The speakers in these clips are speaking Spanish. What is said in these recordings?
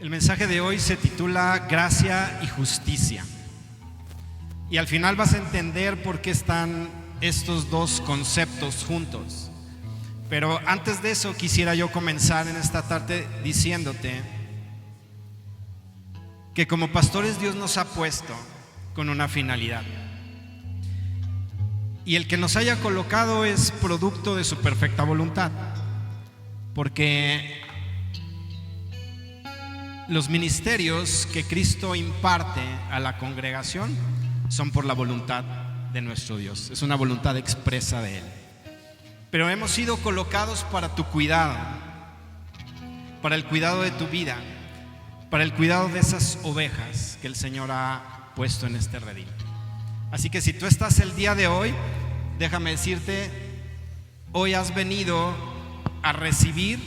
El mensaje de hoy se titula Gracia y Justicia. Y al final vas a entender por qué están estos dos conceptos juntos. Pero antes de eso quisiera yo comenzar en esta tarde diciéndote que como pastores Dios nos ha puesto con una finalidad. Y el que nos haya colocado es producto de su perfecta voluntad. Porque los ministerios que Cristo imparte a la congregación son por la voluntad de nuestro Dios. Es una voluntad expresa de Él. Pero hemos sido colocados para tu cuidado, para el cuidado de tu vida, para el cuidado de esas ovejas que el Señor ha puesto en este redil. Así que si tú estás el día de hoy, déjame decirte, hoy has venido a recibir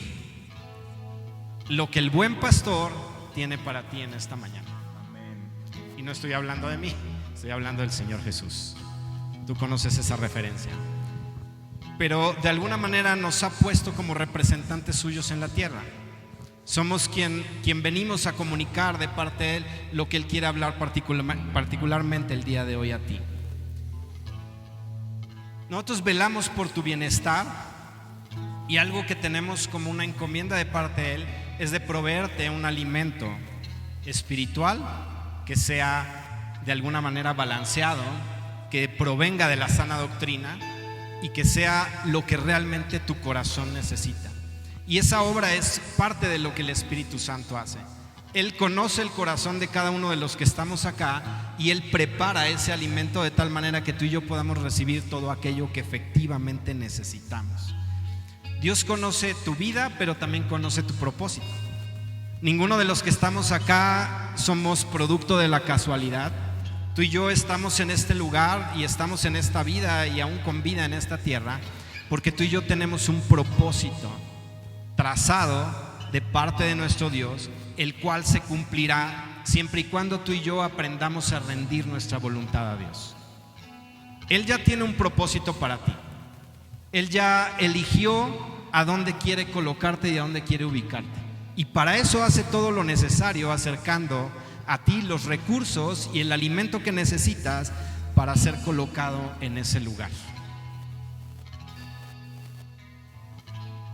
lo que el buen pastor tiene para ti en esta mañana. Amén. Y no estoy hablando de mí, estoy hablando del Señor Jesús. Tú conoces esa referencia. Pero de alguna manera nos ha puesto como representantes suyos en la tierra. Somos quien venimos a comunicar de parte de Él lo que Él quiere hablar particularmente el día de hoy a ti. Nosotros velamos por tu bienestar y algo que tenemos como una encomienda de parte de Él es de proveerte un alimento espiritual que sea de alguna manera balanceado, que provenga de la sana doctrina y que sea lo que realmente tu corazón necesita. Y esa obra es parte de lo que el Espíritu Santo hace. Él conoce el corazón de cada uno de los que estamos acá y Él prepara ese alimento de tal manera que tú y yo podamos recibir todo aquello que efectivamente necesitamos. Dios conoce tu vida, pero también conoce tu propósito. Ninguno de los que estamos acá somos producto de la casualidad. Tú y yo estamos en este lugar y estamos en esta vida y aún con vida en esta tierra porque tú y yo tenemos un propósito trazado de parte de nuestro Dios, el cual se cumplirá siempre y cuando tú y yo aprendamos a rendir nuestra voluntad a Dios. Él ya tiene un propósito para ti. Él ya eligió a dónde quiere colocarte y a dónde quiere ubicarte. Y para eso hace todo lo necesario, acercando a ti los recursos y el alimento que necesitas para ser colocado en ese lugar.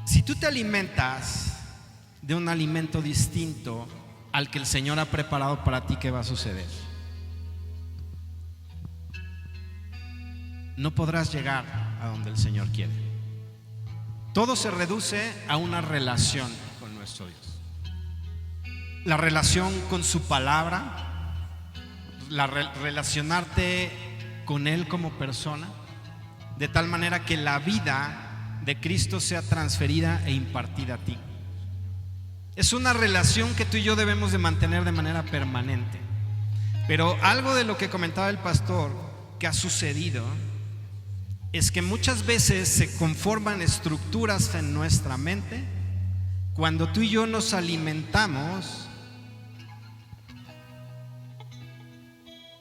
Si tú te alimentas de un alimento distinto al que el Señor ha preparado para ti, ¿qué va a suceder? No podrás llegar a donde el Señor quiere. Todo se reduce a una relación con nuestro Dios. La relación con su palabra, relacionarte con Él como persona, de tal manera que la vida de Cristo sea transferida e impartida a ti. Es una relación que tú y yo debemos de mantener de manera permanente. Pero algo de lo que comentaba el pastor que ha sucedido es que muchas veces se conforman estructuras en nuestra mente cuando tú y yo nos alimentamos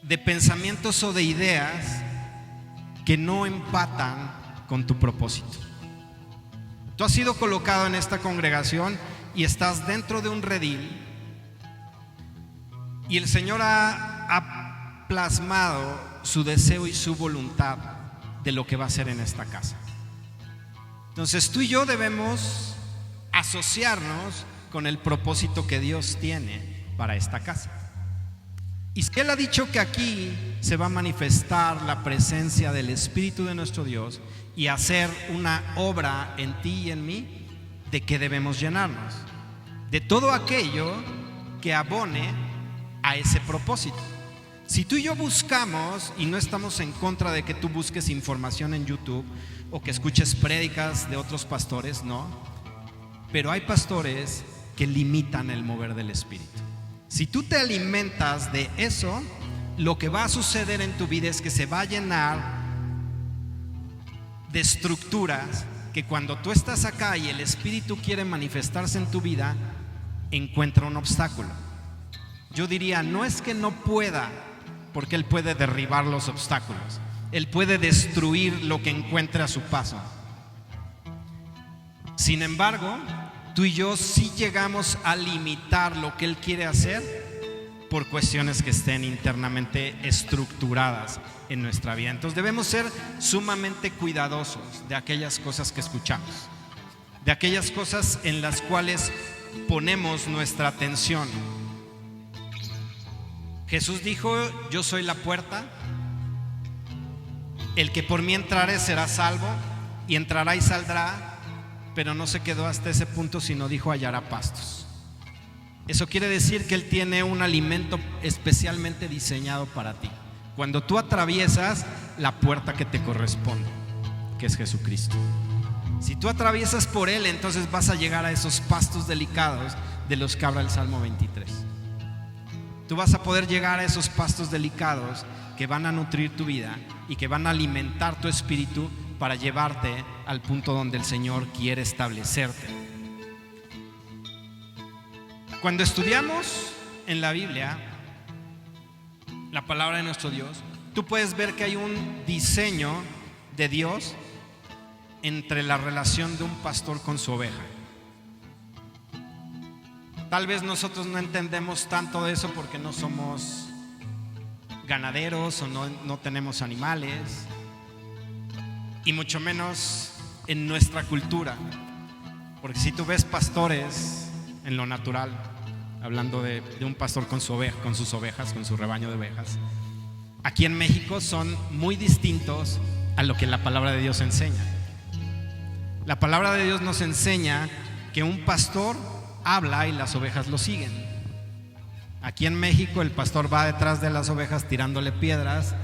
de pensamientos o de ideas que no empatan con tu propósito. Tú has sido colocado en esta congregación y estás dentro de un redil y el Señor ha plasmado su deseo y su voluntad de lo que va a hacer en esta casa. Entonces tú y yo debemos asociarnos con el propósito que Dios tiene para esta casa. Y si Él ha dicho que aquí se va a manifestar la presencia del Espíritu de nuestro Dios y hacer una obra en ti y en mí, ¿de qué debemos llenarnos? De todo aquello que abone a ese propósito. Si tú y yo buscamos, y no estamos en contra de que tú busques información en YouTube o que escuches prédicas de otros pastores, no, pero hay pastores que limitan el mover del Espíritu. Si tú te alimentas de eso, lo que va a suceder en tu vida es que se va a llenar de estructuras que cuando tú estás acá y el Espíritu quiere manifestarse en tu vida, encuentra un obstáculo. Yo diría, no es que no pueda, porque Él puede derribar los obstáculos. Él puede destruir lo que encuentre a su paso. Sin embargo, tú y yo sí llegamos a limitar lo que Él quiere hacer por cuestiones que estén internamente estructuradas en nuestra vida. Entonces debemos ser sumamente cuidadosos de aquellas cosas que escuchamos, de aquellas cosas en las cuales ponemos nuestra atención. Jesús dijo: yo soy la puerta, el que por mí entrare será salvo, y entrará y saldrá, pero no se quedó hasta ese punto, sino dijo: hallará pastos. Eso quiere decir que Él tiene un alimento especialmente diseñado para ti. Cuando tú atraviesas la puerta que te corresponde, que es Jesucristo. Si tú atraviesas por Él, entonces vas a llegar a esos pastos delicados de los que habla el Salmo 23. Tú vas a poder llegar a esos pastos delicados que van a nutrir tu vida y que van a alimentar tu espíritu para llevarte al punto donde el Señor quiere establecerte. Cuando estudiamos en la Biblia la palabra de nuestro Dios, tú puedes ver que hay un diseño de Dios entre la relación de un pastor con su oveja. Tal vez nosotros no entendemos tanto de eso porque no somos ganaderos o no tenemos animales, y mucho menos en nuestra cultura. Porque si tú ves pastores en lo natural, hablando de un pastor con su oveja, con sus ovejas, con su rebaño de ovejas, aquí en México son muy distintos a lo que la palabra de Dios enseña. La palabra de Dios nos enseña que un pastor habla y las ovejas lo siguen. Aquí en México el pastor va detrás de las ovejas tirándole piedras,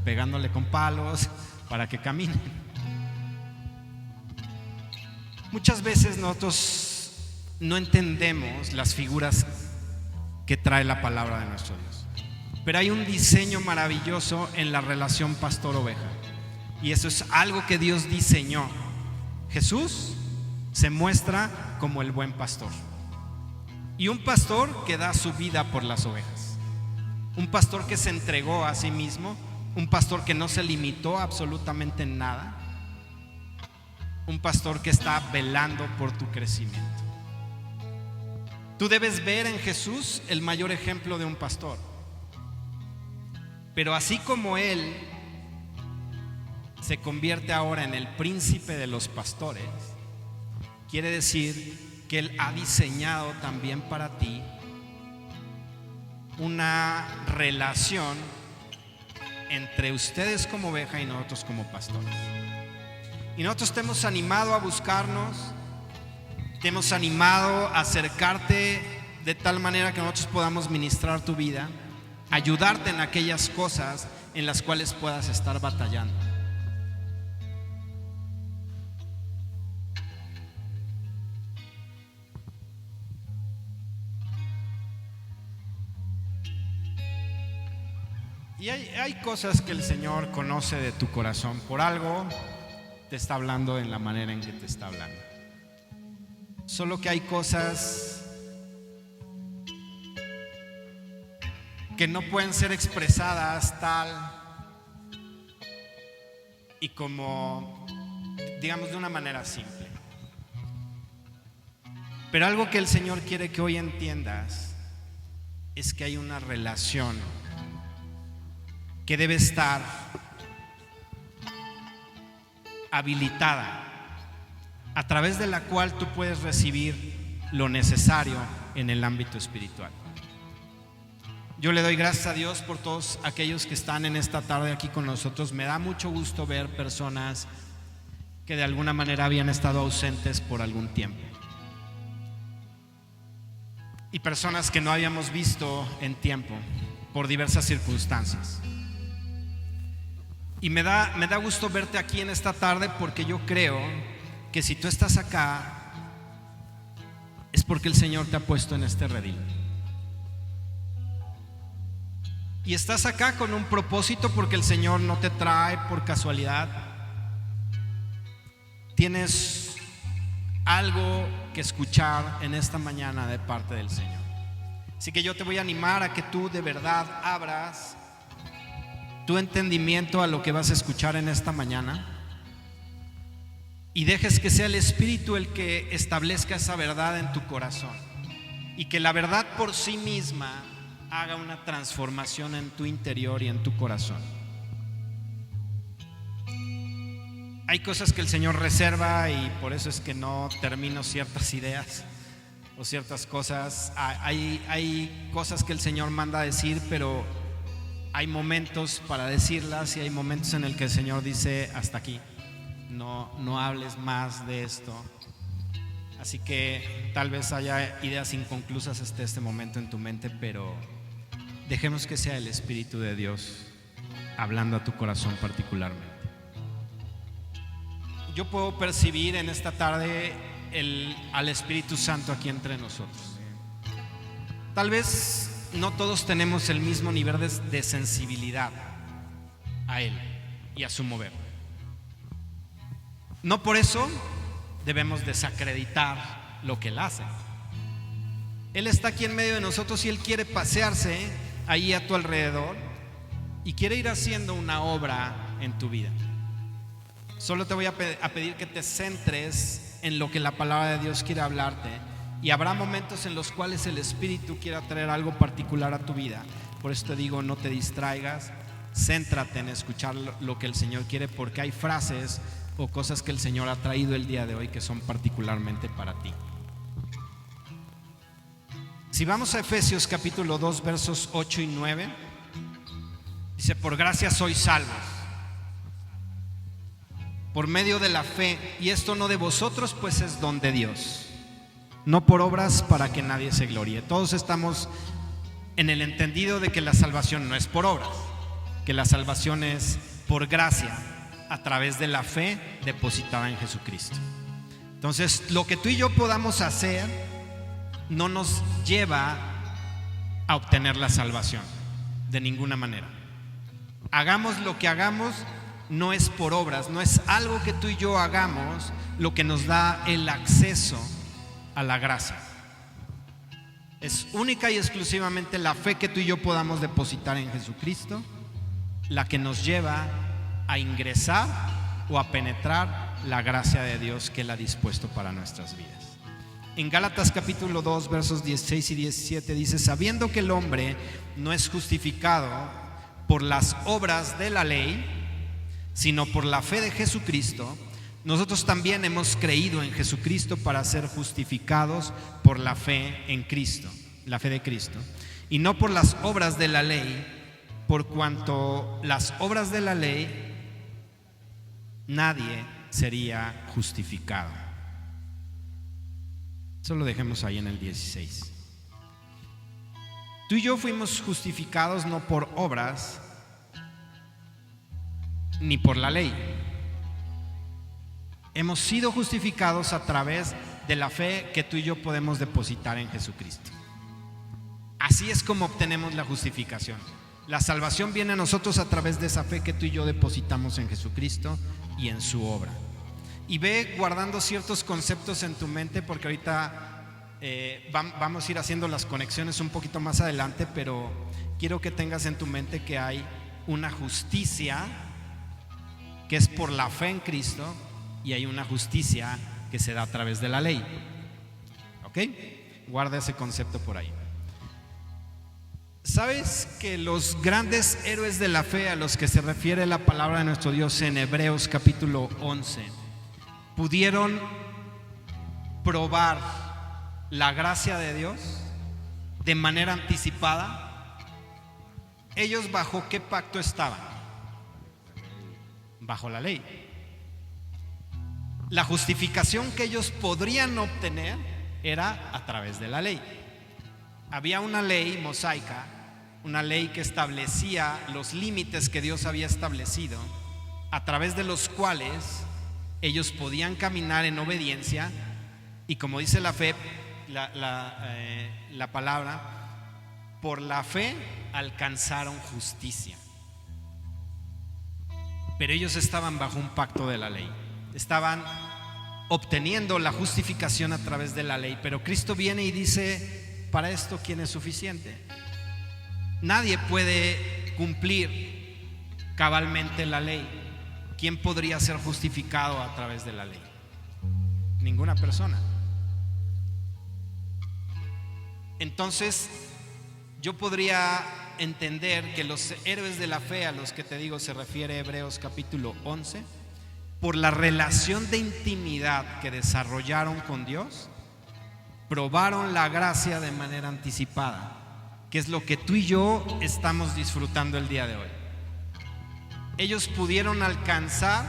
pegándole con palos para que caminen. Muchas veces nosotros no entendemos las figuras que trae la palabra de nuestro Dios, pero hay un diseño maravilloso en la relación pastor-oveja, y eso es algo que Dios diseñó. Jesús se muestra como el buen pastor, y un pastor que da su vida por las ovejas, un pastor que se entregó a sí mismo, un pastor que no se limitó absolutamente en nada, un pastor que está velando por tu crecimiento. Tú debes ver en Jesús el mayor ejemplo de un pastor, pero así como Él se convierte ahora en el príncipe de los pastores, quiere decir que Él ha diseñado también para ti una relación entre ustedes como oveja y nosotros como pastores. Y nosotros te hemos animado a buscarnos, te hemos animado a acercarte de tal manera que nosotros podamos ministrar tu vida, ayudarte en aquellas cosas en las cuales puedas estar batallando. Y hay cosas que el Señor conoce de tu corazón. Por algo te está hablando en la manera en que te está hablando. Solo que hay cosas que no pueden ser expresadas tal y como, digamos, de una manera simple. Pero algo que el Señor quiere que hoy entiendas es que hay una relación que debe estar habilitada, a través de la cual tú puedes recibir lo necesario en el ámbito espiritual. Yo le doy gracias a Dios por todos aquellos que están en esta tarde aquí con nosotros. Me da mucho gusto ver personas que de alguna manera habían estado ausentes por algún tiempo, y personas que no habíamos visto en tiempo por diversas circunstancias. Y me da gusto verte aquí en esta tarde, porque yo creo que si tú estás acá es porque el Señor te ha puesto en este redil. Y estás acá con un propósito, porque el Señor no te trae por casualidad. Tienes algo que escuchar en esta mañana de parte del Señor. Así que yo te voy a animar a que tú de verdad abras tu entendimiento a lo que vas a escuchar en esta mañana, y dejes que sea el Espíritu el que establezca esa verdad en tu corazón, y que la verdad por sí misma haga una transformación en tu interior y en tu corazón. Hay cosas que el Señor reserva y por eso es que no termino ciertas ideas o ciertas cosas. Hay cosas que el Señor manda a decir, pero hay momentos para decirlas y hay momentos en el que el Señor dice: hasta aquí, no hables más de esto. Así que tal vez haya ideas inconclusas hasta este momento en tu mente, pero dejemos que sea el Espíritu de Dios hablando a tu corazón particularmente. Yo puedo percibir en esta tarde al Espíritu Santo aquí entre nosotros. Tal vez no todos tenemos el mismo nivel de sensibilidad a Él y a su mover. No por eso debemos desacreditar lo que Él hace. Él está aquí en medio de nosotros y Él quiere pasearse ahí a tu alrededor y quiere ir haciendo una obra en tu vida. Solo te voy a pedir que te centres en lo que la palabra de Dios quiere hablarte, y habrá momentos en los cuales el Espíritu quiera traer algo particular a tu vida. Por eso te digo, no te distraigas, céntrate en escuchar lo que el Señor quiere, porque hay frases o cosas que el Señor ha traído el día de hoy que son particularmente para ti. Si vamos a Efesios capítulo 2 versos 8 y 9, dice: por gracia sois salvos por medio de la fe, y esto no de vosotros, pues es don de Dios, no por obras, para que nadie se gloríe. Todos estamos en el entendido de que la salvación no es por obras, que la salvación es por gracia, a través de la fe depositada en Jesucristo. Entonces, lo que tú y yo podamos hacer no nos lleva a obtener la salvación de ninguna manera. Hagamos lo que hagamos, no es por obras, no es algo que tú y yo hagamos lo que nos da el acceso a la gracia. Es única y exclusivamente la fe que tú y yo podamos depositar en Jesucristo la que nos lleva a ingresar o a penetrar la gracia de Dios que Él ha dispuesto para nuestras vidas. En Gálatas capítulo 2 versos 16 y 17 dice: sabiendo que el hombre no es justificado por las obras de la ley, sino por la fe de Jesucristo, nosotros también hemos creído en Jesucristo para ser justificados por la fe en Cristo, la fe de Cristo, y no por las obras de la ley, por cuanto las obras de la ley nadie sería justificado. Eso lo dejemos ahí en el 16. Tú y yo fuimos justificados no por obras ni por la ley. Hemos sido justificados a través de la fe que tú y yo podemos depositar en Jesucristo. Así es como obtenemos la justificación. La salvación viene a nosotros a través de esa fe que tú y yo depositamos en Jesucristo y en su obra. Y ve guardando ciertos conceptos en tu mente, porque ahorita vamos a ir haciendo las conexiones un poquito más adelante, pero quiero que tengas en tu mente que hay una justicia que es por la fe en Cristo, y hay una justicia que se da a través de la ley. ¿Ok? Guarda ese concepto por ahí. ¿Sabes que los grandes héroes de la fe a los que se refiere la palabra de nuestro Dios en Hebreos capítulo 11 pudieron probar la gracia de Dios de manera anticipada? ¿Ellos bajo qué pacto estaban? Bajo la ley. La justificación que ellos podrían obtener era a través de la ley. Había una ley mosaica, una ley que establecía los límites que Dios había establecido, a través de los cuales ellos podían caminar en obediencia, y como dice la fe, la palabra, por la fe alcanzaron justicia. Pero ellos estaban bajo un pacto de la ley, estaban obteniendo la justificación a través de la ley. Pero Cristo viene y dice: para esto, ¿quién es suficiente? Nadie puede cumplir cabalmente la ley. ¿Quién podría ser justificado a través de la ley? Ninguna persona. Entonces, yo podría entender que los héroes de la fe a los que te digo se refiere Hebreos capítulo 11, por la relación de intimidad que desarrollaron con Dios, probaron la gracia de manera anticipada, que es lo que tú y yo estamos disfrutando el día de hoy. Ellos pudieron alcanzar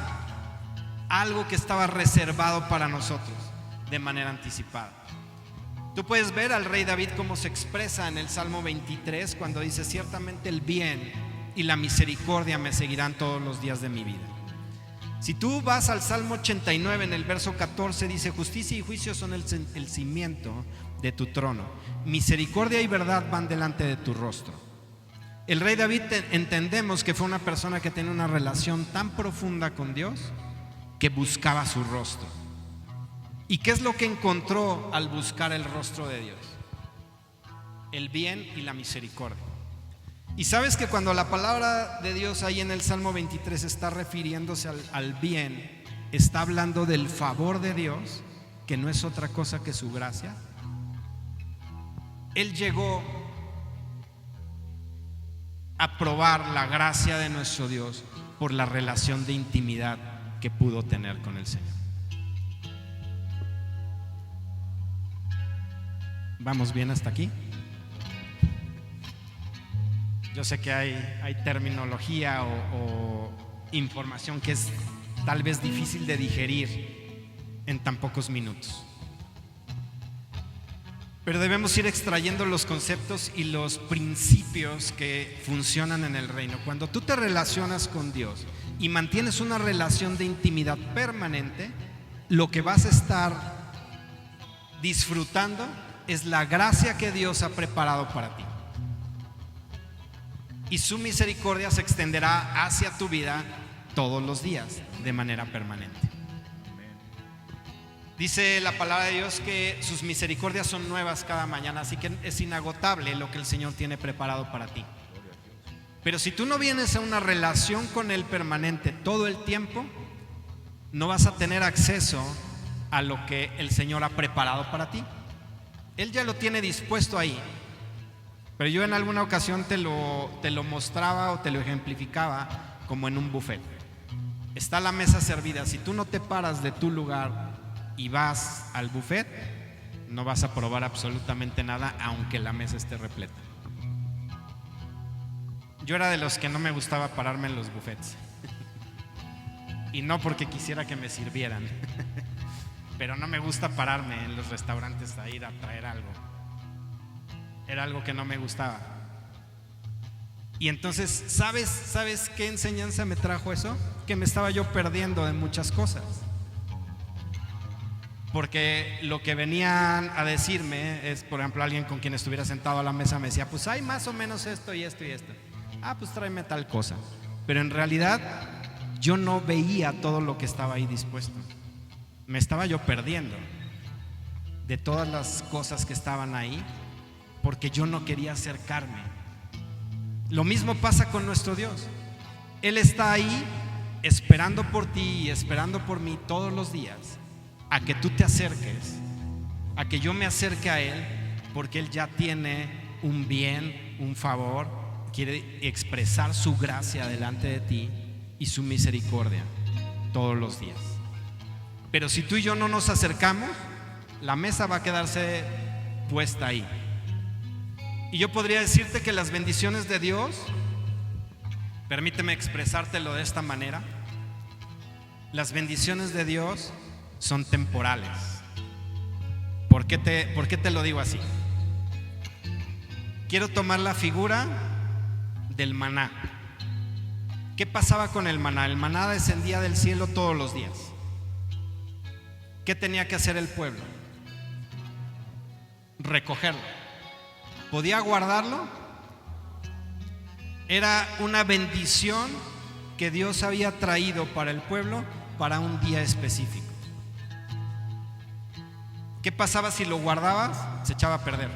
algo que estaba reservado para nosotros de manera anticipada. Tú puedes ver al rey David cómo se expresa en el Salmo 23 cuando dice: ciertamente el bien y la misericordia me seguirán todos los días de mi vida. Si tú vas al Salmo 89 en el verso 14, dice: justicia y juicio son el cimiento de tu trono, misericordia y verdad van delante de tu rostro. El rey David entendemos que fue una persona que tenía una relación tan profunda con Dios que buscaba su rostro. ¿Y qué es lo que encontró al buscar el rostro de Dios? El bien y la misericordia. Y sabes que cuando la palabra de Dios ahí en el Salmo 23 está refiriéndose al bien, está hablando del favor de Dios, que no es otra cosa que su gracia. Él llegó a probar la gracia de nuestro Dios por la relación de intimidad que pudo tener con el Señor. ¿Vamos bien hasta aquí? Yo sé que hay terminología o información que es tal vez difícil de digerir en tan pocos minutos, pero debemos ir extrayendo los conceptos y los principios que funcionan en el reino. Cuando tú te relacionas con Dios y mantienes una relación de intimidad permanente, lo que vas a estar disfrutando es la gracia que Dios ha preparado para ti. Y su misericordia se extenderá hacia tu vida todos los días de manera permanente. Dice la palabra de Dios que sus misericordias son nuevas cada mañana, así que es inagotable lo que el Señor tiene preparado para ti. Pero si tú no vienes a una relación con Él permanente todo el tiempo, no vas a tener acceso a lo que el Señor ha preparado para ti. Él ya lo tiene dispuesto ahí. Pero yo en alguna ocasión te lo mostraba o te lo ejemplificaba como en un buffet. Está la mesa servida. Si tú no te paras de tu lugar y vas al buffet, no vas a probar absolutamente nada, aunque la mesa esté repleta. Yo era de los que no me gustaba pararme en los buffets. Y no porque quisiera que me sirvieran, pero no me gusta pararme en los restaurantes a ir a traer algo. Era algo que no me gustaba. Y entonces, ¿sabes qué enseñanza me trajo eso? Que me estaba yo perdiendo de muchas cosas. Porque lo que venían a decirme es, por ejemplo, alguien con quien estuviera sentado a la mesa me decía: pues hay más o menos esto y esto y esto. Ah, pues tráeme tal cosa. Pero en realidad yo no veía todo lo que estaba ahí dispuesto. Me estaba yo perdiendo de todas las cosas que estaban ahí, porque yo no quería acercarme. Lo mismo pasa con nuestro Dios. Él está ahí esperando por ti y esperando por mí todos los días a que tú te acerques, a que yo me acerque a Él, porque Él ya tiene un bien, un favor, quiere expresar su gracia delante de ti y su misericordia todos los días. Pero si tú y yo no nos acercamos, la mesa va a quedarse puesta ahí. Y yo podría decirte que las bendiciones de Dios, permíteme expresártelo de esta manera, las bendiciones de Dios son temporales. ¿Por qué te lo digo así? Quiero tomar la figura del maná. ¿Qué pasaba con el maná? El maná descendía del cielo todos los días. ¿Qué tenía que hacer el pueblo? Recogerlo. ¿Podía guardarlo? Era una bendición que Dios había traído para el pueblo para un día específico. ¿Qué pasaba si lo guardabas? Se echaba a perder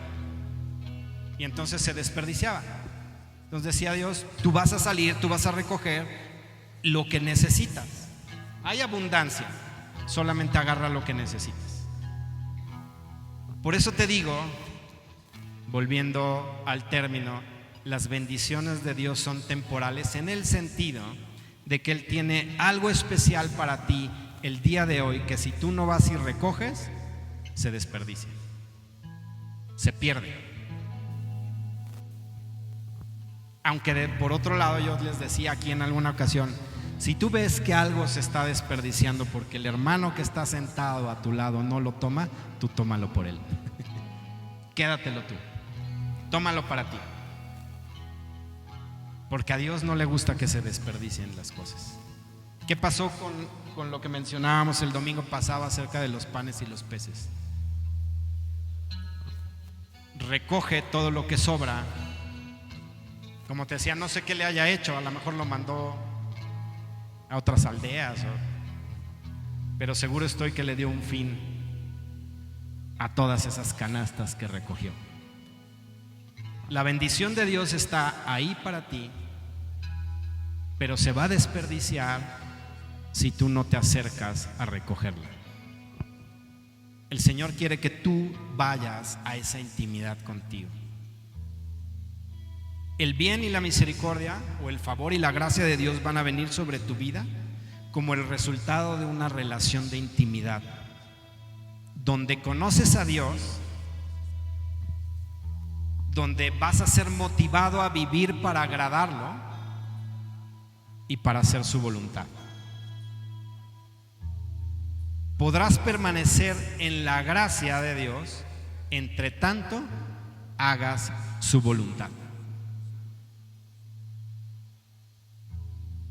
y entonces se desperdiciaba. Entonces decía Dios: tú vas a salir, tú vas a recoger lo que necesitas. Hay abundancia, solamente agarra lo que necesitas. Por eso te digo, volviendo al término, las bendiciones de Dios son temporales en el sentido de que Él tiene algo especial para ti el día de hoy, que si tú no vas y recoges, se desperdicia, se pierde. Aunque por otro lado yo les decía aquí en alguna ocasión, si tú ves que algo se está desperdiciando porque el hermano que está sentado a tu lado no lo toma, tú tómalo por él. Quédatelo tú, tómalo para ti. Porque a Dios no le gusta que se desperdicien las cosas. ¿Qué pasó con lo que mencionábamos el domingo pasado acerca de los panes y los peces? Recoge todo lo que sobra. Como te decía, no sé qué le haya hecho, a lo mejor lo mandó a otras aldeas, pero seguro estoy que le dio un fin a todas esas canastas que recogió. La bendición de Dios está ahí para ti, pero se va a desperdiciar si tú no te acercas a recogerla. El Señor quiere que tú vayas a esa intimidad contigo. El bien y la misericordia, o el favor y la gracia de Dios, van a venir sobre tu vida como el resultado de una relación de intimidad, donde conoces a Dios, donde vas a ser motivado a vivir para agradarlo y para hacer su voluntad. Podrás permanecer en la gracia de Dios entre tanto hagas su voluntad.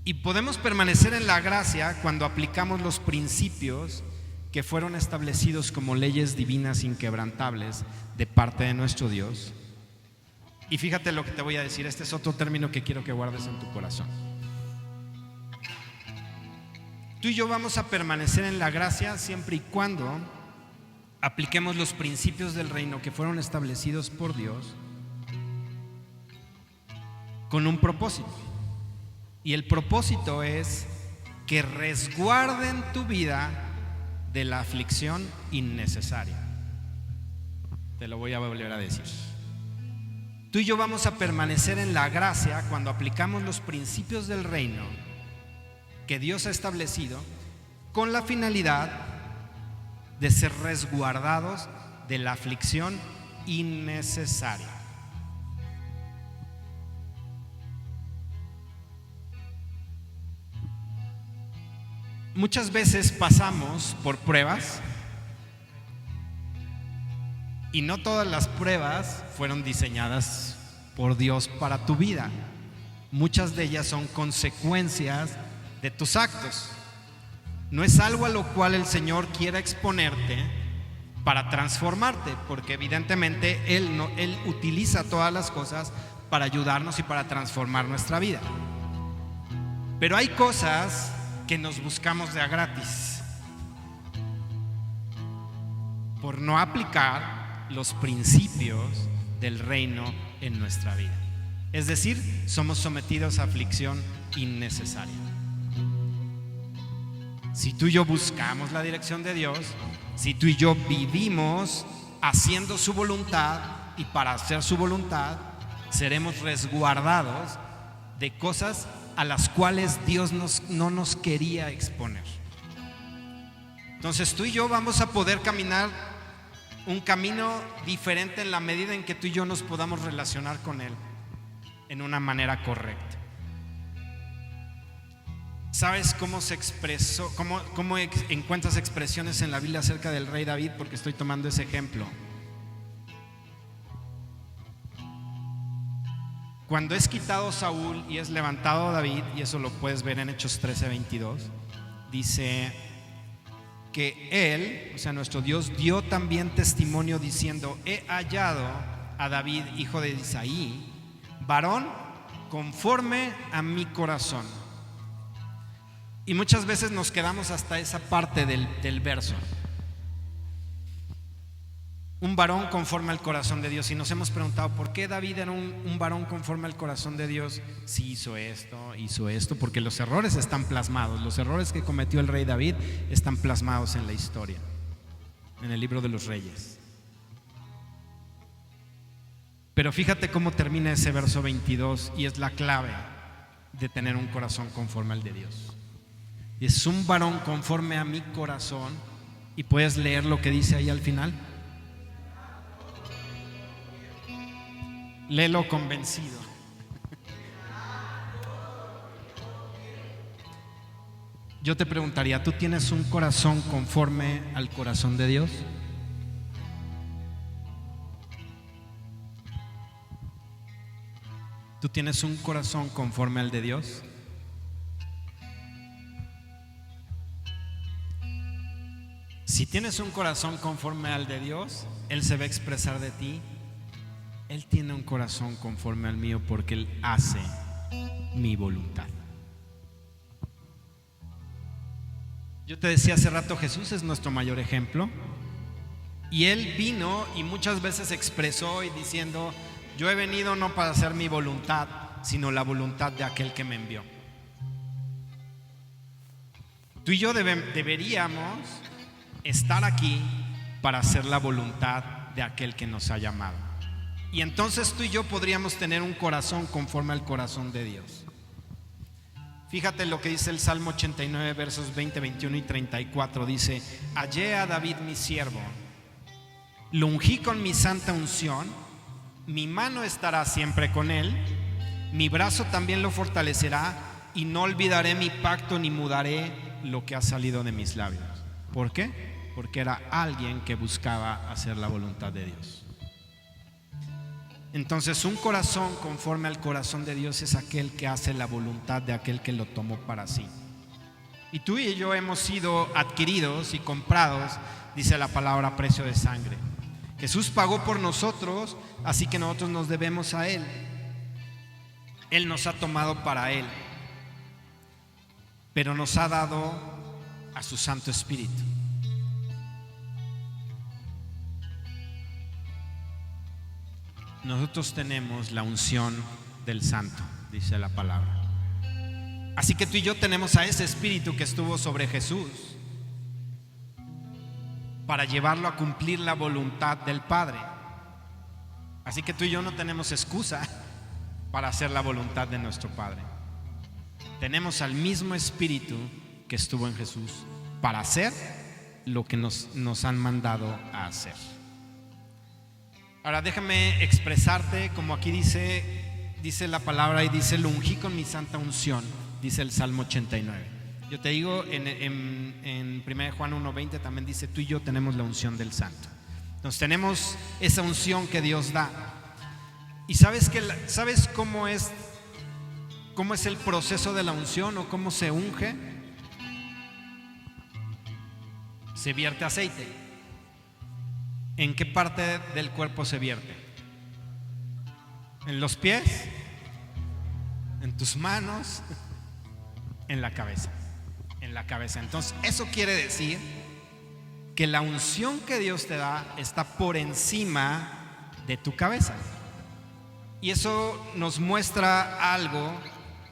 Y podemos permanecer en la gracia cuando aplicamos los principios que fueron establecidos como leyes divinas inquebrantables de parte de nuestro Dios. Y fíjate lo que te voy a decir, este es otro término que quiero que guardes en tu corazón. Tú y yo vamos a permanecer en la gracia siempre y cuando apliquemos los principios del reino que fueron establecidos por Dios con un propósito. Y el propósito es que resguarden tu vida de la aflicción innecesaria. Te lo voy a volver a decir. Tú y yo vamos a permanecer en la gracia cuando aplicamos los principios del reino que Dios ha establecido con la finalidad de ser resguardados de la aflicción innecesaria. Muchas veces pasamos por pruebas y no todas las pruebas fueron diseñadas por Dios para tu vida. Muchas de ellas son consecuencias de tus actos. No es algo a lo cual el Señor quiera exponerte para transformarte, porque evidentemente Él utiliza todas las cosas para ayudarnos y para transformar nuestra vida. Pero hay cosas que nos buscamos de a gratis por no aplicar los principios del reino en nuestra vida. Es decir, somos sometidos a aflicción innecesaria. Si tú y yo buscamos la dirección de Dios, si tú y yo vivimos haciendo su voluntad y para hacer su voluntad, seremos resguardados de cosas a las cuales Dios no nos quería exponer. Entonces tú y yo vamos a poder caminar un camino diferente en la medida en que tú y yo nos podamos relacionar con Él en una manera correcta. ¿Sabes cómo se expresó, cómo encuentras expresiones en la Biblia acerca del rey David? Porque estoy tomando ese ejemplo. Cuando es quitado Saúl y es levantado David, y eso lo puedes ver en Hechos 13:22, dice que él, o sea nuestro Dios, dio también testimonio diciendo: he hallado a David, hijo de Isaí, varón conforme a mi corazón. Y muchas veces nos quedamos hasta esa parte del verso. Un varón conforme al corazón de Dios. Y nos hemos preguntado, ¿por qué David era un varón conforme al corazón de Dios? Sí, hizo esto, porque los errores están plasmados. Los errores que cometió el rey David están plasmados en la historia, en el libro de los Reyes. Pero fíjate cómo termina ese verso 22 y es la clave de tener un corazón conforme al de Dios. Es un varón conforme a mi corazón. Y puedes leer lo que dice ahí al final. Léelo convencido. Yo te preguntaría, ¿tú tienes un corazón conforme al corazón de Dios? ¿Tú tienes un corazón conforme al de Dios? Si tienes un corazón conforme al de Dios, Él se va a expresar de ti. Él tiene un corazón conforme al mío porque Él hace mi voluntad. Yo te decía hace rato, Jesús es nuestro mayor ejemplo. Y Él vino y muchas veces expresó y diciendo: yo he venido no para hacer mi voluntad, sino la voluntad de aquel que me envió. Tú y yo deberíamos estar aquí para hacer la voluntad de aquel que nos ha llamado. Y entonces tú y yo podríamos tener un corazón conforme al corazón de Dios. Fíjate lo que dice el Salmo 89, versos 20, 21 y 34. Dice: hallé a David mi siervo, lo ungí con mi santa unción, mi mano estará siempre con él, mi brazo también lo fortalecerá, y no olvidaré mi pacto ni mudaré lo que ha salido de mis labios. ¿Por qué? Porque era alguien que buscaba hacer la voluntad de Dios. Entonces, un corazón conforme al corazón de Dios es aquel que hace la voluntad de aquel que lo tomó para sí. Y tú y yo hemos sido adquiridos y comprados, dice la palabra, a precio de sangre. Jesús pagó por nosotros, así que nosotros nos debemos a Él. Él nos ha tomado para Él, pero nos ha dado a su Santo Espíritu. Nosotros tenemos la unción del Santo, dice la palabra. Así que tú y yo tenemos a ese Espíritu que estuvo sobre Jesús para llevarlo a cumplir la voluntad del Padre. Así que tú y yo no tenemos excusa para hacer la voluntad de nuestro Padre. Tenemos al mismo Espíritu que estuvo en Jesús para hacer lo que nos han mandado a hacer. Ahora déjame expresarte, como aquí dice la palabra y dice: lo ungí con mi santa unción, dice el Salmo 89. Yo te digo, en 1 Juan 1:20 también dice: tú y yo tenemos la unción del Santo. Entonces tenemos esa unción que Dios da. ¿Y sabes cómo es el proceso de la unción o cómo se unge? Se vierte aceite. ¿En qué parte del cuerpo se vierte? ¿En los pies? ¿En tus manos? En la cabeza. En la cabeza. Entonces, eso quiere decir que la unción que Dios te da está por encima de tu cabeza. Y eso nos muestra algo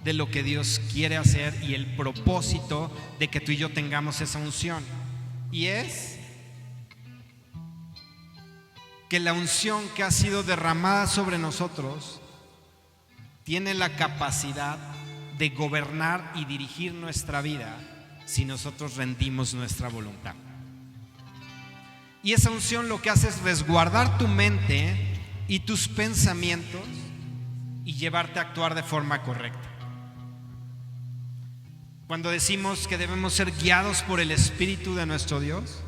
de lo que Dios quiere hacer y el propósito de que tú y yo tengamos esa unción. Y es que la unción que ha sido derramada sobre nosotros tiene la capacidad de gobernar y dirigir nuestra vida si nosotros rendimos nuestra voluntad. Y esa unción lo que hace es resguardar tu mente y tus pensamientos y llevarte a actuar de forma correcta. Cuando decimos que debemos ser guiados por el Espíritu de nuestro Dios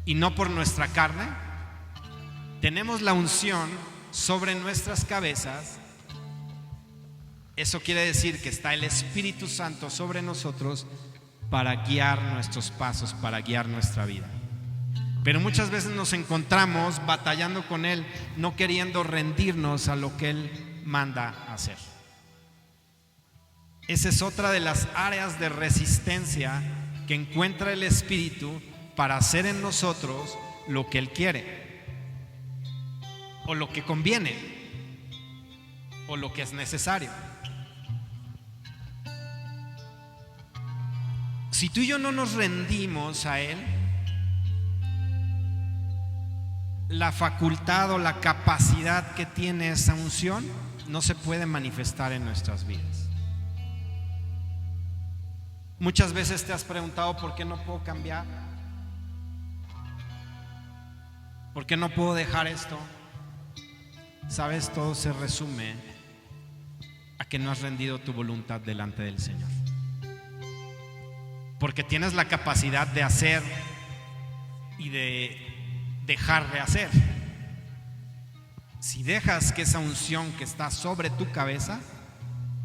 y no por nuestra carne, tenemos la unción sobre nuestras cabezas. Eso quiere decir que está el Espíritu Santo sobre nosotros para guiar nuestros pasos, para guiar nuestra vida. Pero muchas veces nos encontramos batallando con Él, no queriendo rendirnos a lo que Él manda hacer. Esa es otra de las áreas de resistencia que encuentra el Espíritu para hacer en nosotros lo que Él quiere, o lo que conviene, o lo que es necesario. Si tú y yo no nos rendimos a Él, la facultad o la capacidad que tiene esa unción no se puede manifestar en nuestras vidas. Muchas veces te has preguntado por qué no puedo cambiar, por qué no puedo dejar esto. Sabes, todo se resume a que no has rendido tu voluntad delante del Señor, porque tienes la capacidad de hacer y de dejar de hacer. Si dejas que esa unción que está sobre tu cabeza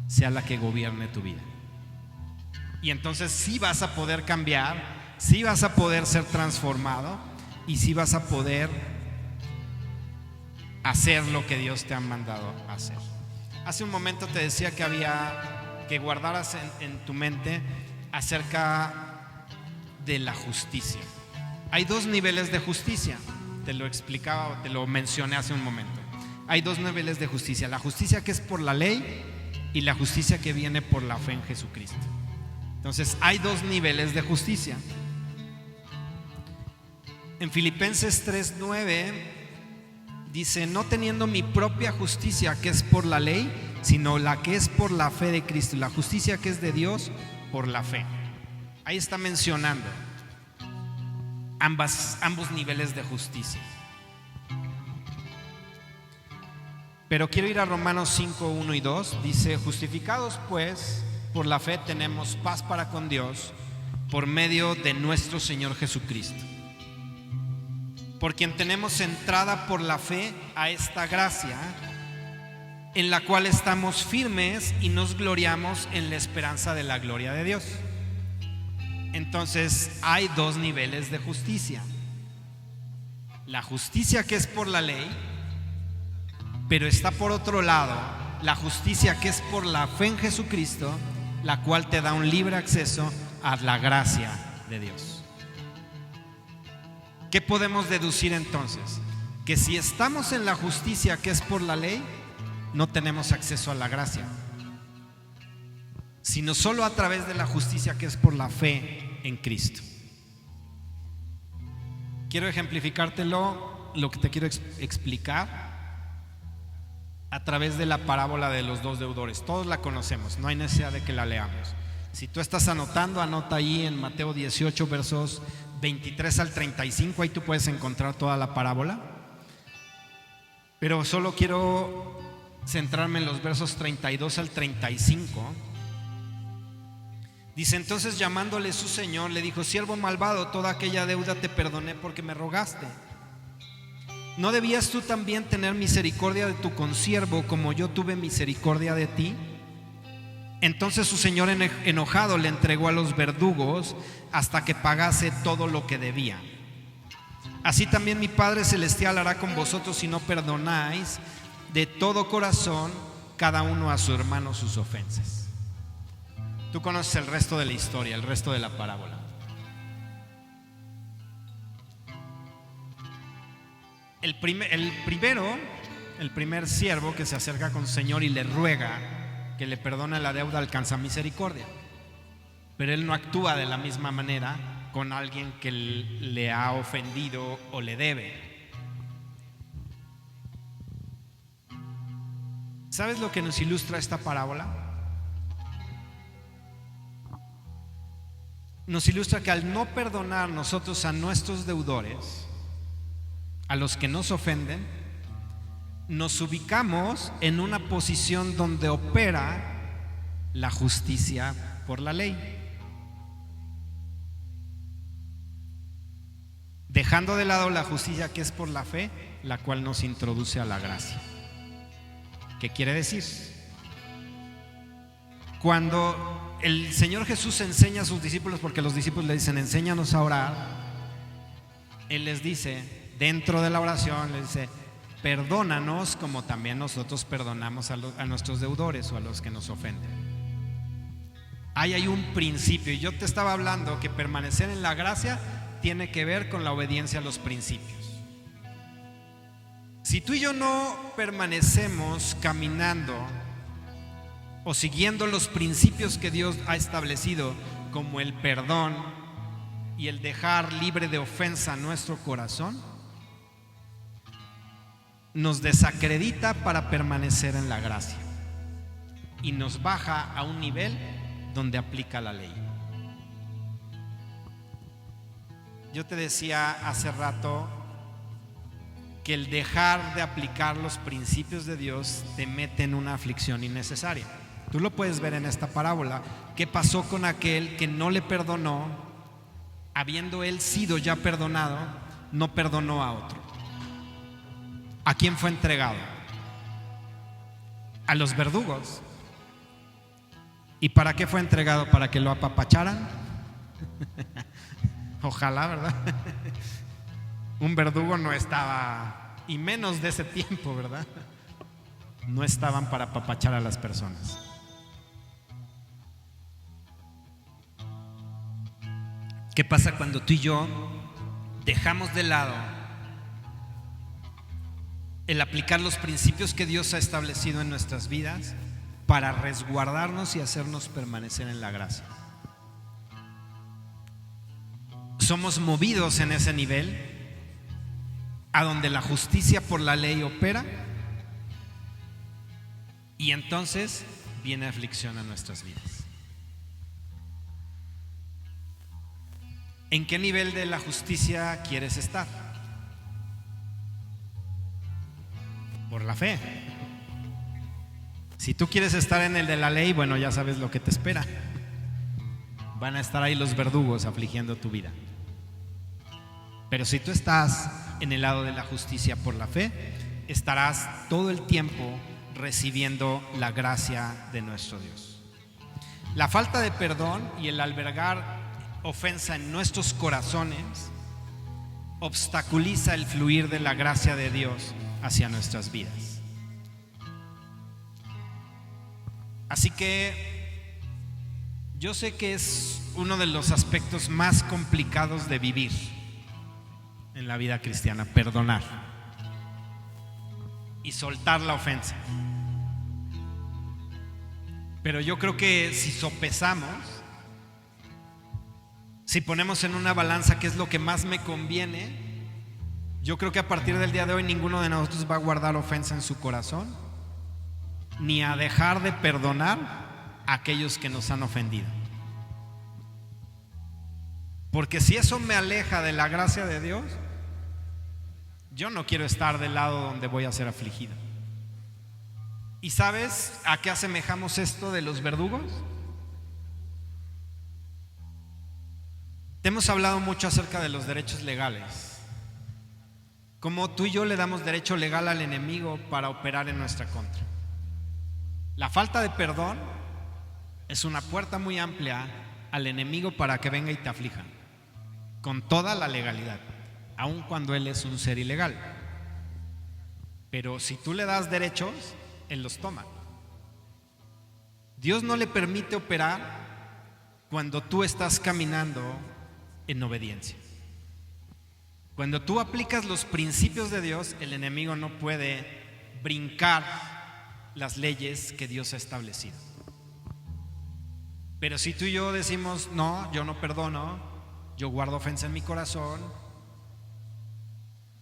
sea la que gobierne tu vida, y entonces sí vas a poder cambiar, sí vas a poder ser transformado y sí vas a poder hacer lo que Dios te ha mandado hacer. Hace un momento te decía que había que guardaras en tu mente acerca de la justicia. Hay dos niveles de justicia, te lo explicaba o te lo mencioné hace un momento. Hay dos niveles de justicia: la justicia que es por la ley y la justicia que viene por la fe en Jesucristo. Entonces hay dos niveles de justicia. En Filipenses 3:9 dice: no teniendo mi propia justicia que es por la ley, sino la que es por la fe de Cristo, la justicia que es de Dios por la fe. Ahí está mencionando ambos niveles de justicia. Pero quiero ir a Romanos 5:1 y 2. Dice: justificados pues por la fe tenemos paz para con Dios por medio de nuestro Señor Jesucristo, por quien tenemos entrada por la fe a esta gracia, en la cual estamos firmes y nos gloriamos en la esperanza de la gloria de Dios. Entonces hay dos niveles de justicia: la justicia que es por la ley, pero está por otro lado la justicia que es por la fe en Jesucristo, la cual te da un libre acceso a la gracia de Dios. ¿Qué podemos deducir entonces? Que si estamos en la justicia que es por la ley, no tenemos acceso a la gracia, sino solo a través de la justicia que es por la fe en Cristo. Quiero ejemplificártelo, lo que te quiero explicar, a través de la parábola de los dos deudores. Todos la conocemos, no hay necesidad de que la leamos. Si tú estás anotando, anota ahí en Mateo 18 versos 23 al 35, ahí tú puedes encontrar toda la parábola. Pero solo quiero centrarme en los versos 32 al 35. Dice: entonces llamándole su señor le dijo: siervo malvado, toda aquella deuda te perdoné porque me rogaste. ¿No debías tú también tener misericordia de tu consiervo como yo tuve misericordia de ti? Entonces su señor enojado le entregó a los verdugos hasta que pagase todo lo que debía. Así también mi Padre Celestial hará con vosotros si no perdonáis de todo corazón cada uno a su hermano sus ofensas. Tú conoces el resto de la historia, el resto de la parábola. El primer siervo que se acerca con su señor y le ruega que le perdone la deuda alcanza misericordia, pero él no actúa de la misma manera con alguien que le ha ofendido o le debe. ¿Sabes lo que nos ilustra esta parábola? Nos ilustra que al no perdonar nosotros a nuestros deudores, a los que nos ofenden, nos ubicamos en una posición donde opera la justicia por la ley, dejando de lado la justicia que es por la fe, la cual nos introduce a la gracia. ¿Qué quiere decir? Cuando el Señor Jesús enseña a sus discípulos, porque los discípulos le dicen: enséñanos a orar, Él les dice, dentro de la oración, les dice: perdónanos como también nosotros perdonamos a nuestros deudores o a los que nos ofenden. Ahí hay un principio, y yo te estaba hablando que permanecer en la gracia tiene que ver con la obediencia a los principios. Si tú y yo no permanecemos caminando o siguiendo los principios que Dios ha establecido, como el perdón y el dejar libre de ofensa nuestro corazón, nos desacredita para permanecer en la gracia y nos baja a un nivel donde aplica la ley. Yo te decía hace rato que el dejar de aplicar los principios de Dios te mete en una aflicción innecesaria. Tú lo puedes ver en esta parábola. ¿Qué pasó con aquel que no le perdonó, habiendo él sido ya perdonado, no perdonó a otro? ¿A quién fue entregado? A los verdugos. ¿Y para qué fue entregado? ¿Para que lo apapacharan? Ojalá, ¿verdad? Un verdugo no estaba, y menos de ese tiempo, ¿verdad? No estaban para apapachar a las personas. ¿Qué pasa cuando tú y yo dejamos de lado el aplicar los principios que Dios ha establecido en nuestras vidas para resguardarnos y hacernos permanecer en la gracia? Somos movidos en ese nivel a donde la justicia por la ley opera, y entonces viene aflicción a nuestras vidas. ¿En qué nivel de la justicia quieres estar? Por la fe. Si tú quieres estar en el de la ley, bueno, ya sabes lo que te espera. Van a estar ahí los verdugos afligiendo tu vida. Pero si tú estás en el lado de la justicia por la fe, estarás todo el tiempo recibiendo la gracia de nuestro Dios. La falta de perdón y el albergar ofensa en nuestros corazones obstaculiza el fluir de la gracia de Dios hacia nuestras vidas. Así que yo sé que es uno de los aspectos más complicados de vivir en la vida cristiana, perdonar y soltar la ofensa. Pero yo creo que si sopesamos, si ponemos en una balanza qué es lo que más me conviene, yo creo que a partir del día de hoy ninguno de nosotros va a guardar ofensa en su corazón, ni a dejar de perdonar a aquellos que nos han ofendido. Porque si eso me aleja de la gracia de Dios, yo no quiero estar del lado donde voy a ser afligido. ¿Y sabes a qué asemejamos esto de los verdugos? Te hemos hablado mucho acerca de los derechos legales. Como tú y yo le damos derecho legal al enemigo para operar en nuestra contra. La falta de perdón es una puerta muy amplia al enemigo para que venga y te aflija, con toda la legalidad, aun cuando él es un ser ilegal. Pero si tú le das derechos, él los toma. Dios no le permite operar cuando tú estás caminando en obediencia. Cuando tú aplicas los principios de Dios, el enemigo no puede brincar las leyes que Dios ha establecido. Pero si tú y yo decimos, no, yo no perdono, yo guardo ofensa en mi corazón,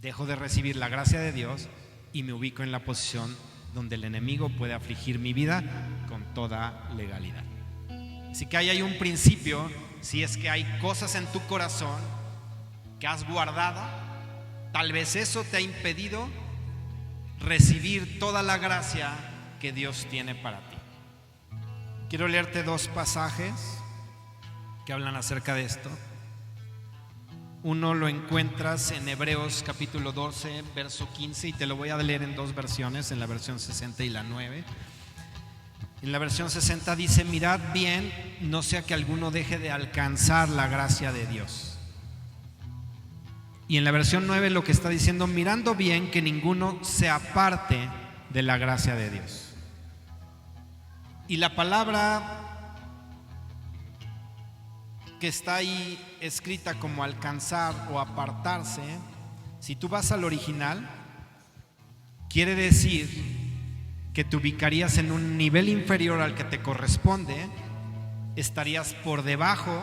dejo de recibir la gracia de Dios y me ubico en la posición donde el enemigo puede afligir mi vida con toda legalidad. Así que ahí hay un principio. Si es que hay cosas en tu corazón que has guardado, tal vez eso te ha impedido recibir toda la gracia que Dios tiene para ti. Quiero leerte dos pasajes que hablan acerca de esto. Uno lo encuentras en Hebreos capítulo 12, verso 15, y te lo voy a leer en dos versiones, en la versión 60 y la 9. En la versión 60 dice: mirad bien, no sea que alguno deje de alcanzar la gracia de Dios. Y en la versión 9 lo que está diciendo: mirando bien que ninguno se aparte de la gracia de Dios. Y la palabra que está ahí escrita como alcanzar o apartarse, si tú vas al original, quiere decir que te ubicarías en un nivel inferior al que te corresponde, estarías por debajo,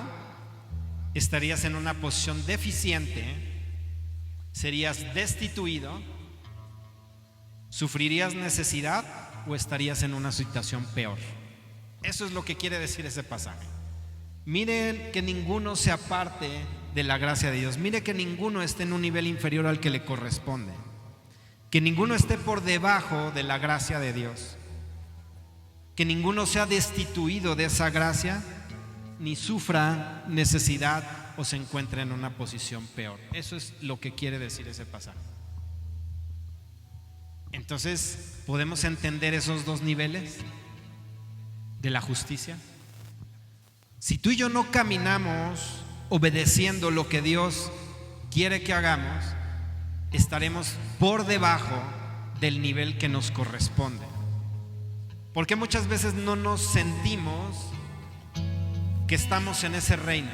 estarías en una posición deficiente, serías destituido ¿Sufrirías necesidad o estarías en una situación peor? Eso es lo que quiere decir ese pasaje. Miren que ninguno se aparte de la gracia de Dios. Mire que ninguno esté en un nivel inferior al que le corresponde. Que ninguno esté por debajo de la gracia de Dios. Que ninguno sea destituido de esa gracia, ni sufra necesidad o se encuentre en una posición peor. Eso es lo que quiere decir ese pasaje. Entonces, ¿podemos entender esos dos niveles de la justicia? Si tú y yo no caminamos obedeciendo lo que Dios quiere que hagamos, estaremos por debajo del nivel que nos corresponde. Porque muchas veces no nos sentimos que estamos en ese reino.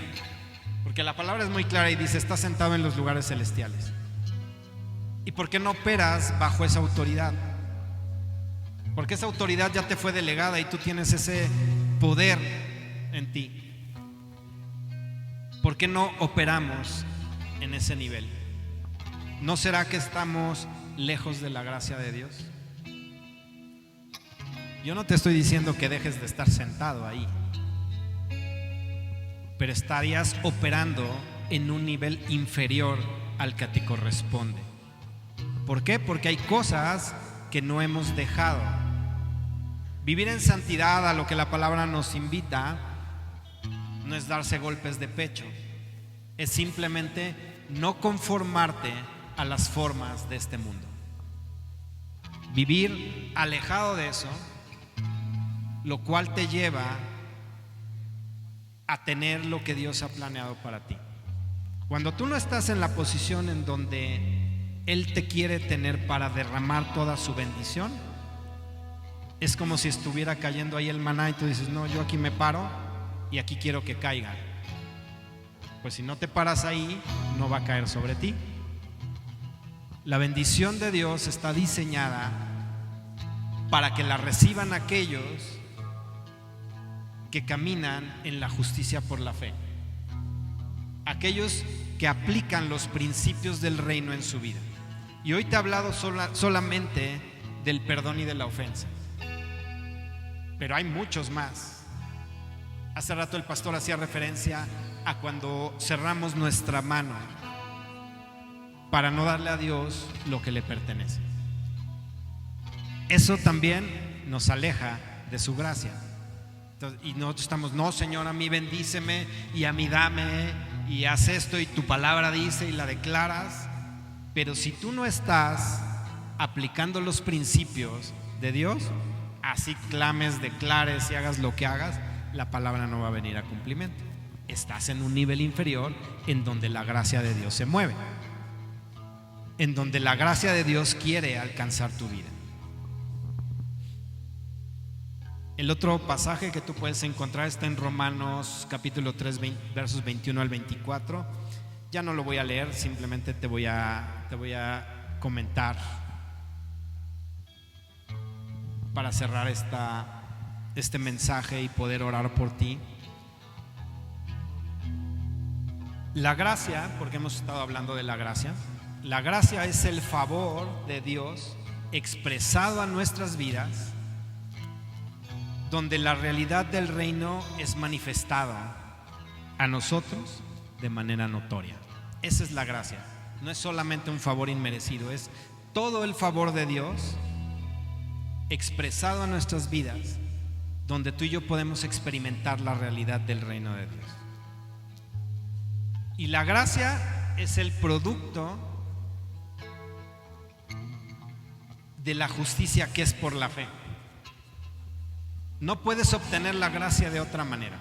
Porque la palabra es muy clara y dice: estás sentado en los lugares celestiales. ¿Y por qué no operas bajo esa autoridad? Porque esa autoridad ya te fue delegada y tú tienes ese poder en ti. ¿Por qué no operamos en ese nivel? ¿No será que estamos lejos de la gracia de Dios? Yo no te estoy diciendo que dejes de estar sentado ahí, pero estarías operando en un nivel inferior al que te corresponde. ¿Por qué? Porque hay cosas que no hemos dejado. Vivir en santidad, a lo que la palabra nos invita, no es darse golpes de pecho, es simplemente no conformarte a las formas de este mundo. Vivir alejado de eso, lo cual te lleva a tener lo que Dios ha planeado para ti. Cuando tú no estás en la posición en donde Él te quiere tener para derramar toda su bendición, es como si estuviera cayendo ahí el maná y tú dices: no, yo aquí me paro y aquí quiero que caiga. Pues si no te paras ahí, no va a caer sobre ti. La bendición de Dios está diseñada para que la reciban aquellos que caminan en la justicia por la fe, aquellos que aplican los principios del reino en su vida. Y hoy te he hablado solamente del perdón y de la ofensa, pero hay muchos más. Hace rato el pastor hacía referencia a cuando cerramos nuestra mano para no darle a Dios lo que le pertenece. Eso también nos aleja de su gracia. Entonces, y nosotros estamos: no, Señor, a mí bendíceme y a mí dame y haz esto y tu palabra dice y la declaras. Pero si tú no estás aplicando los principios de Dios, así clames, declares y hagas lo que hagas, la palabra no va a venir a cumplimiento. Estás en un nivel inferior en donde la gracia de Dios se mueve, en donde la gracia de Dios quiere alcanzar tu vida. El otro pasaje que tú puedes encontrar está en Romanos capítulo 3, versos 21 al 24. Ya no lo voy a leer, simplemente te voy a comentar para cerrar este mensaje y poder orar por ti. La gracia, porque hemos estado hablando de la gracia es el favor de Dios expresado a nuestras vidas, donde la realidad del reino es manifestada a nosotros de manera notoria. Esa es la gracia. No es solamente un favor inmerecido, es todo el favor de Dios expresado a nuestras vidas, donde tú y yo podemos experimentar la realidad del reino de Dios. Y la gracia es el producto de la justicia que es por la fe. No puedes obtener la gracia de otra manera.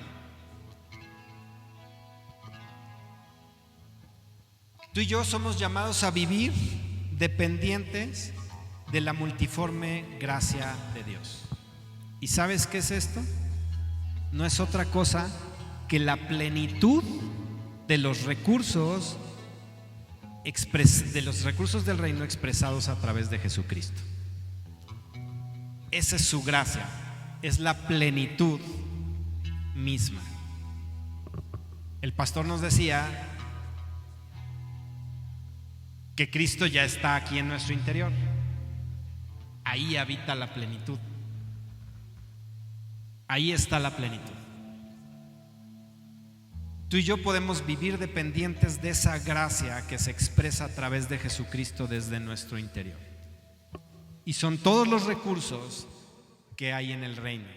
Tú y yo somos llamados a vivir dependientes de la multiforme gracia de Dios. ¿Y sabes qué es esto? No es otra cosa que la plenitud de los recursos del reino expresados a través de Jesucristo. Esa es su gracia, es la plenitud misma. El pastor nos decía que Cristo ya está aquí en nuestro interior. ahí habita la plenitud. Ahí está la plenitud. Tú y yo podemos vivir dependientes de esa gracia que se expresa a través de Jesucristo desde nuestro interior. Y son todos los recursos que hay en el reino.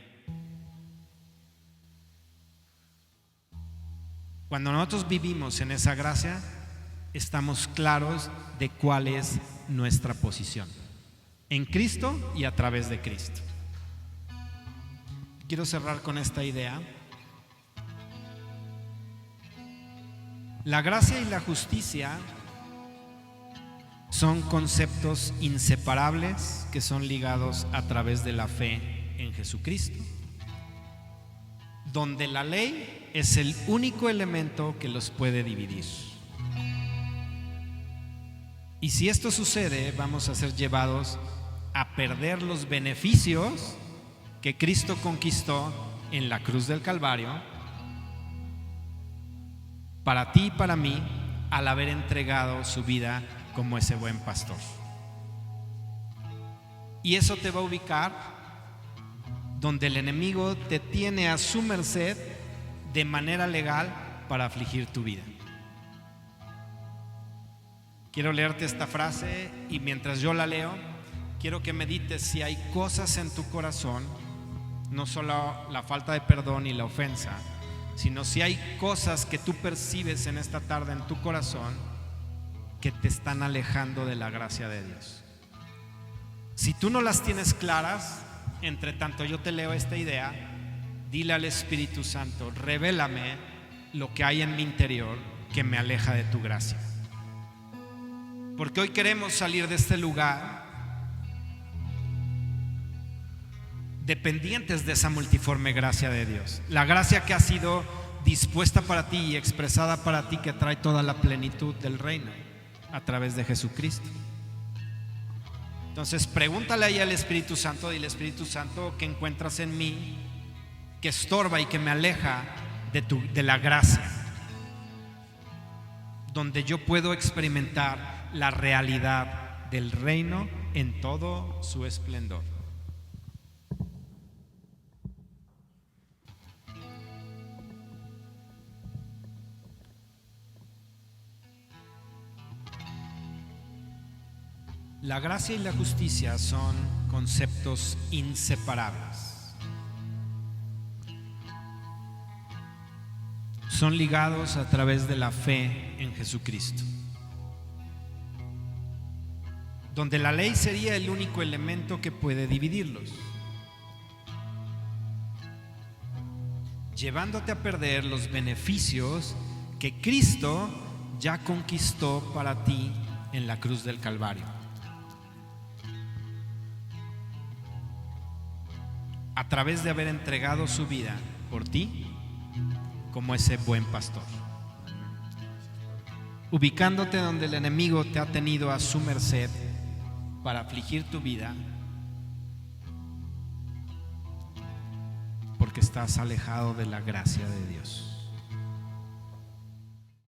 Cuando nosotros vivimos en esa gracia, estamos claros de cuál es nuestra posición en Cristo y a través de Cristo. Quiero cerrar con esta idea. La gracia y la justicia son conceptos inseparables que son ligados a través de la fe en Jesucristo, donde la ley es el único elemento que los puede dividir. Y si esto sucede, vamos a ser llevados a perder los beneficios que Cristo conquistó en la cruz del Calvario para ti y para mí, al haber entregado su vida como ese buen pastor. Y eso te va a ubicar donde el enemigo te tiene a su merced de manera legal para afligir tu vida. Quiero leerte esta frase y mientras yo la leo, quiero que medites si hay cosas en tu corazón, no solo la falta de perdón y la ofensa, sino si hay cosas que tú percibes en esta tarde en tu corazón que te están alejando de la gracia de Dios. Si tú no las tienes claras, entre tanto yo te leo esta idea, dile al Espíritu Santo: revélame lo que hay en mi interior que me aleja de tu gracia. Porque hoy queremos salir de este lugar dependientes de esa multiforme gracia de Dios. La gracia que ha sido dispuesta para ti y expresada para ti, que trae toda la plenitud del reino a través de Jesucristo. Entonces pregúntale ahí al Espíritu Santo, dile: Espíritu Santo, ¿qué encuentras en mí que estorba y que me aleja de la gracia? Donde yo puedo experimentar la realidad del reino en todo su esplendor. La gracia y la justicia son conceptos inseparables. Son ligados a través de la fe en Jesucristo. Donde la ley sería el único elemento que puede dividirlos, llevándote a perder los beneficios que Cristo ya conquistó para ti en la cruz del Calvario, a través de haber entregado su vida por ti como ese buen pastor, ubicándote donde el enemigo te ha tenido a su merced para afligir tu vida, porque estás alejado de la gracia de Dios.